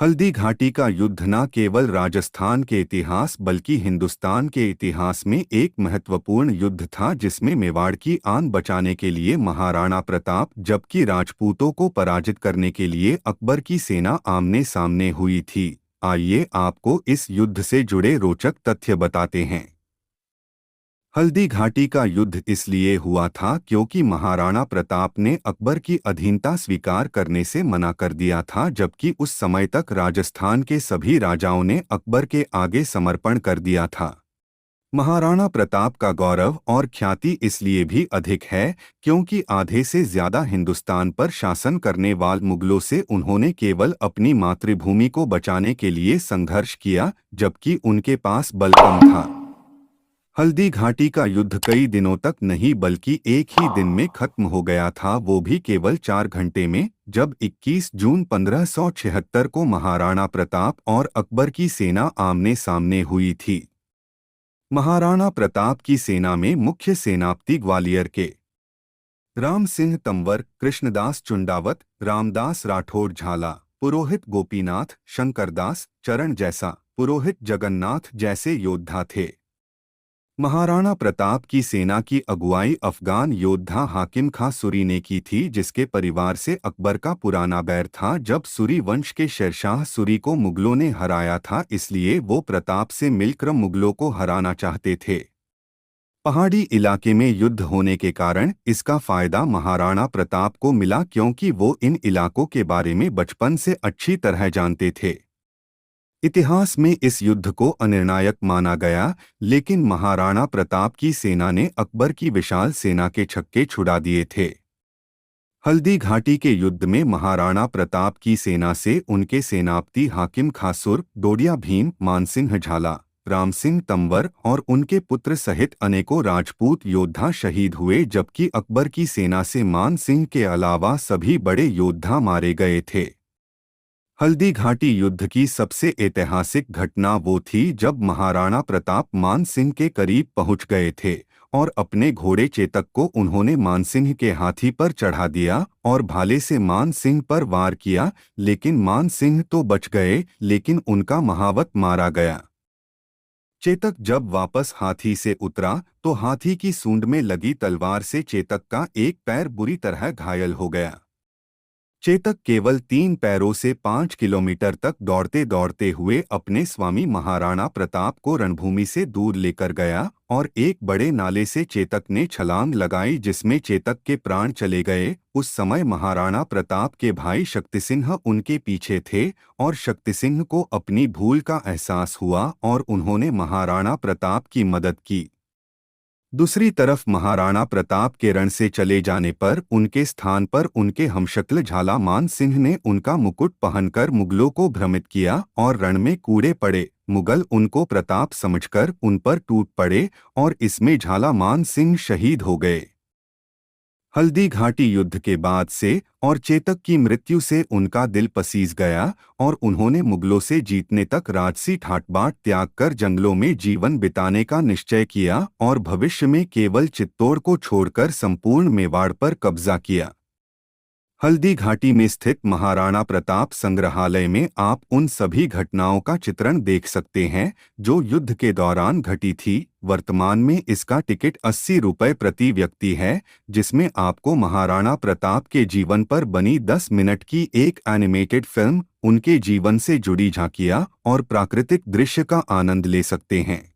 हल्दी घाटी का युद्ध न केवल राजस्थान के इतिहास बल्कि हिंदुस्तान के इतिहास में एक महत्वपूर्ण युद्ध था, जिसमें मेवाड़ की आन बचाने के लिए महाराणा प्रताप जबकि राजपूतों को पराजित करने के लिए अकबर की सेना आमने सामने हुई थी। आइए आपको इस युद्ध से जुड़े रोचक तथ्य बताते हैं। हल्दी घाटी का युद्ध इसलिए हुआ था क्योंकि महाराणा प्रताप ने अकबर की अधीनता स्वीकार करने से मना कर दिया था, जबकि उस समय तक राजस्थान के सभी राजाओं ने अकबर के आगे समर्पण कर दिया था। महाराणा प्रताप का गौरव और ख्याति इसलिए भी अधिक है क्योंकि आधे से ज्यादा हिंदुस्तान पर शासन करने वाले मुगलों से उन्होंने केवल अपनी मातृभूमि को बचाने के लिए संघर्ष किया, जबकि उनके पास बल कम था। हल्दी घाटी का युद्ध कई दिनों तक नहीं बल्कि एक ही दिन में खत्म हो गया था, वो भी केवल 4 घंटे में, जब 21 जून 1576 को महाराणा प्रताप और अकबर की सेना आमने सामने हुई थी। महाराणा प्रताप की सेना में मुख्य सेनापति ग्वालियर के राम सिंह तंवर, कृष्णदास चुंडावत, रामदास राठौड़ झाला, पुरोहित गोपीनाथ, शंकरदास, चरण जैसा, पुरोहित जगन्नाथ जैसे योद्धा थे। महाराणा प्रताप की सेना की अगुवाई अफगान योद्धा हाकिम खां सूरी ने की थी, जिसके परिवार से अकबर का पुराना बैर था। जब सूरी वंश के शेरशाह सूरी को मुगलों ने हराया था, इसलिए वो प्रताप से मिलकर मुगलों को हराना चाहते थे। पहाड़ी इलाके में युद्ध होने के कारण इसका फायदा महाराणा प्रताप को मिला, क्योंकि वो इन इलाकों के बारे में बचपन से अच्छी तरह जानते थे। इतिहास में इस युद्ध को अनिर्णायक माना गया, लेकिन महाराणा प्रताप की सेना ने अकबर की विशाल सेना के छक्के छुड़ा दिए थे। हल्दी घाटी के युद्ध में महाराणा प्रताप की सेना से उनके सेनापति हाकिम खासुर, डोडिया भीम, मानसिंह झाला, रामसिंह तंवर और उनके पुत्र सहित अनेकों राजपूत योद्धा शहीद हुए, जबकि अकबर की सेना से मान सिंह के अलावा सभी बड़े योद्धा मारे गए थे। हल्दी घाटी युद्ध की सबसे ऐतिहासिक घटना वो थी जब महाराणा प्रताप मान सिंह के करीब पहुंच गए थे और अपने घोड़े चेतक को उन्होंने मान सिंह के हाथी पर चढ़ा दिया और भाले से मान सिंह पर वार किया, लेकिन मान सिंह तो बच गए, लेकिन उनका महावत मारा गया। चेतक जब वापस हाथी से उतरा तो हाथी की सूंड में लगी तलवार से चेतक का एक पैर बुरी तरह घायल हो गया। चेतक केवल 3 पैरों से 5 किलोमीटर तक दौड़ते दौड़ते हुए अपने स्वामी महाराणा प्रताप को रणभूमि से दूर लेकर गया और एक बड़े नाले से चेतक ने छलांग लगाई, जिसमें चेतक के प्राण चले गए। उस समय महाराणा प्रताप के भाई शक्तिसिंह उनके पीछे थे और शक्तिसिंह को अपनी भूल का एहसास हुआ और उन्होंने महाराणा प्रताप की मदद की। दूसरी तरफ महाराणा प्रताप के रण से चले जाने पर उनके स्थान पर उनके हमशक्ल झाला मान सिंह ने उनका मुकुट पहनकर मुगलों को भ्रमित किया और रण में कूदे पड़े। मुगल उनको प्रताप समझकर उन पर टूट पड़े और इसमें झाला मान सिंह शहीद हो गए। हल्दी घाटी युद्ध के बाद से और चेतक की मृत्यु से उनका दिल पसीज गया और उन्होंने मुगलों से जीतने तक राजसी ठाट बाट त्याग कर जंगलों में जीवन बिताने का निश्चय किया और भविष्य में केवल चित्तौड़ को छोड़कर संपूर्ण मेवाड़ पर कब्जा किया। हल्दी घाटी में स्थित महाराणा प्रताप संग्रहालय में आप उन सभी घटनाओं का चित्रण देख सकते हैं जो युद्ध के दौरान घटी थी। वर्तमान में इसका टिकट 80 रुपये प्रति व्यक्ति है, जिसमें आपको महाराणा प्रताप के जीवन पर बनी 10 मिनट की एक एनिमेटेड फिल्म, उनके जीवन से जुड़ी झांकियां और प्राकृतिक दृश्य का आनंद ले सकते हैं।